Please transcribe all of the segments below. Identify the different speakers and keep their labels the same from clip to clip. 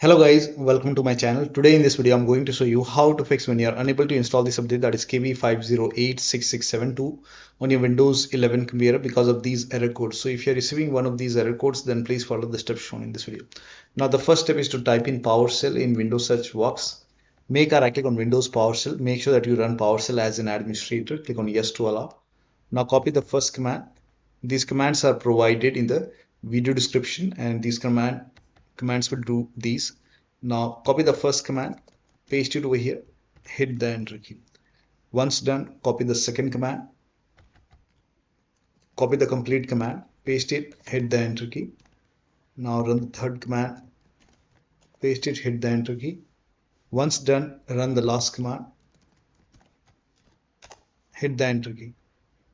Speaker 1: Hello guys, welcome to my channel. Today in this video I'm going to show you how to fix when you are unable to install this update, that is KB5086672 on your Windows 11 computer because of these error codes. So if you are receiving one of these error codes, then please follow the steps shown in this video. Now the first step is to type in PowerShell in Windows search box. Make a right click on Windows PowerShell. Make sure that you run PowerShell as an administrator. Click on yes to allow. Now copy the first command. These commands are provided in the video description, and these commands will do these. Now copy the first command, paste it over here, hit the enter key. Once done, copy the second command, copy the complete command, paste it, hit the enter key. Now run the third command, paste it, hit the enter key. Once done, run the last command, hit the enter key.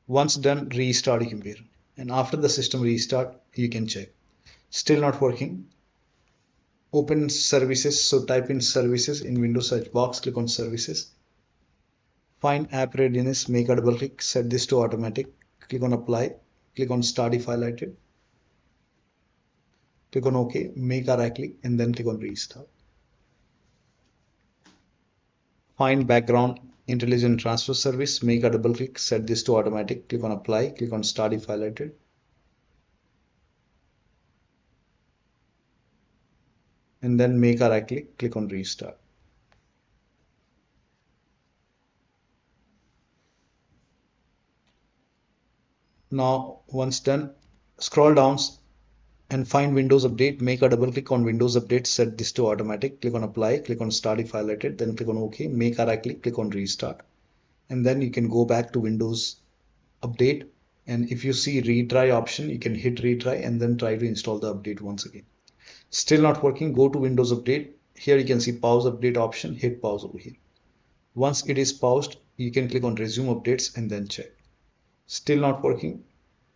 Speaker 1: Once done, restart your computer, and after the system restart you can check. Still not working, open services. So type in services in Windows search box, click on services, find App Readiness, make a double click, set this to automatic, click on apply, click on start if highlighted, click on OK, make a right click, and then click on restart. Find background intelligent transfer service, make a double click, set this to automatic, click on apply, click on start if highlighted, and then make a right click, click on restart. Now once done, scroll down and find Windows Update, make a double click on Windows Update, set this to automatic, click on apply, click on start if highlighted, then click on OK, make a right click, click on restart, and then you can go back to Windows Update, and if you see retry option, you can hit retry and then try to install the update once again. Still not working, go to Windows Update. Here you can see pause update option, hit pause over here. Once it is paused, you can click on resume updates and then check. Still not working,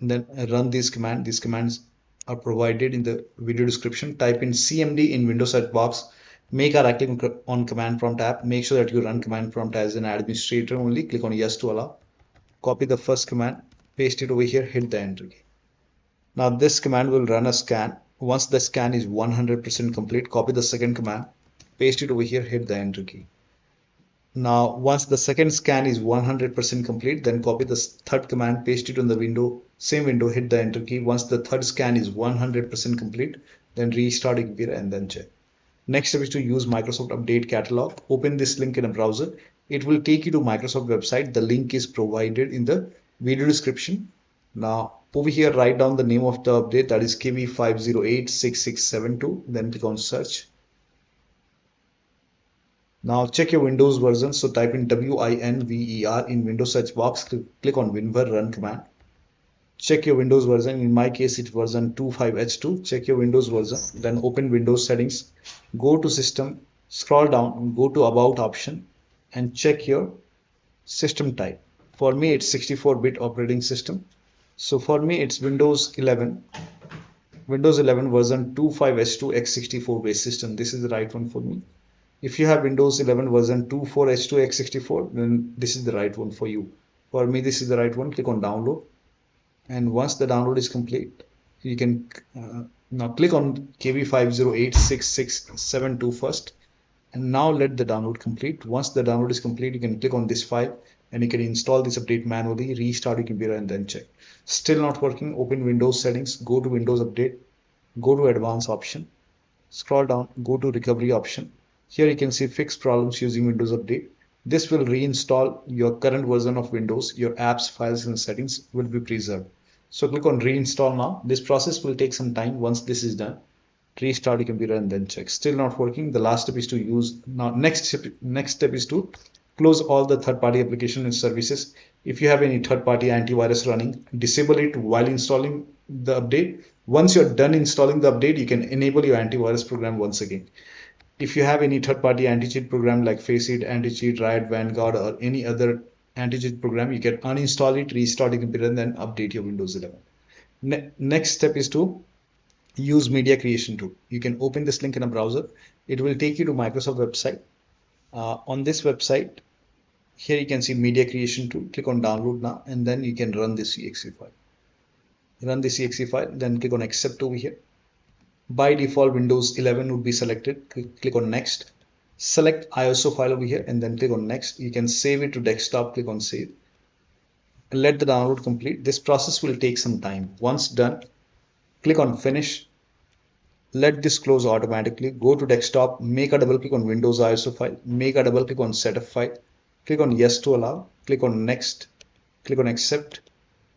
Speaker 1: then run this command. These commands are provided in the video description. Type in cmd in Windows search box, make a right click on command prompt app, make sure that you run command prompt as an administrator only, click on yes to allow, copy the first command, paste it over here, hit the enter key. Now this command will run a scan. Once the scan is 100% complete, copy the second command, paste it over here, hit the enter key. Now once the second scan is 100% complete, then copy the third command, paste it on the same window, hit the enter key. Once the third scan is 100% complete, then restart your computer and then check. Next step is to use Microsoft Update Catalog. Open this link in a browser. It will take you to Microsoft website. The link is provided in the video description. Now over here, write down the name of the update, that is KB5086672, then click on search. Now check your Windows version, so type in WINVER in Windows search box, click on WinVer run command. Check your Windows version, in my case it's version 25H2, check your Windows version, then open Windows settings, go to system, scroll down, go to about option and check your system type. For me it's 64-bit operating system, so for me it's Windows 11 version 25H2 x64 based system. This is the right one for me. If you have Windows 11 version 24H2 x64, then this is the right one for you. For me, this is the right one. Click on download, and once the download is complete, you can now click on KB5086672 first, and now let the download complete. Once the download is complete, you can click on this file and you can install this update manually, restart your computer and then check. Still not working, open Windows settings, go to Windows Update, go to advanced option, scroll down, go to recovery option. Here you can see fix problems using Windows Update. This will reinstall your current version of Windows. Your apps, files and settings will be preserved. So click on reinstall now. This process will take some time. Once this is done, restart your computer and then check. Still not working. The last step is to use, now next step is to close all the third-party application and services. If you have any third-party antivirus running, disable it while installing the update. Once you're done installing the update, you can enable your antivirus program once again. If you have any third-party anti-cheat program like Faceit, anticheat, Riot, Vanguard, or any other anti-cheat program, you can uninstall it, restart your computer, and then update your Windows 11. Next step is to use media creation tool. You can open this link in a browser. It will take you to Microsoft website. On this website, here you can see media creation tool. Click on download now, and then you can run this exe file. Run this exe file, then click on accept over here. By default, Windows 11 would be selected. Click on next. Select ISO file over here and then click on next. You can save it to desktop. Click on save. And let the download complete. This process will take some time. Once done, click on finish. Let this close automatically. Go to desktop, make a double click on Windows ISO file, make a double click on setup file, click on yes to allow, click on next, click on accept.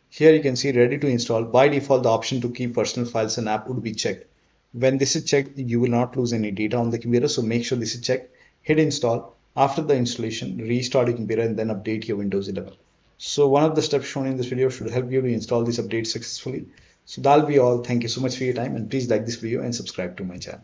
Speaker 1: Here you can see ready to install. By default, the option to keep personal files and app would be checked. When this is checked, you will not lose any data on the computer, so make sure this is checked. Hit install. After the installation, restart your computer and then update your Windows 11. So one of the steps shown in this video should help you to install this update successfully. So that'll be all. Thank you so much for your time, and please like this video and subscribe to my channel.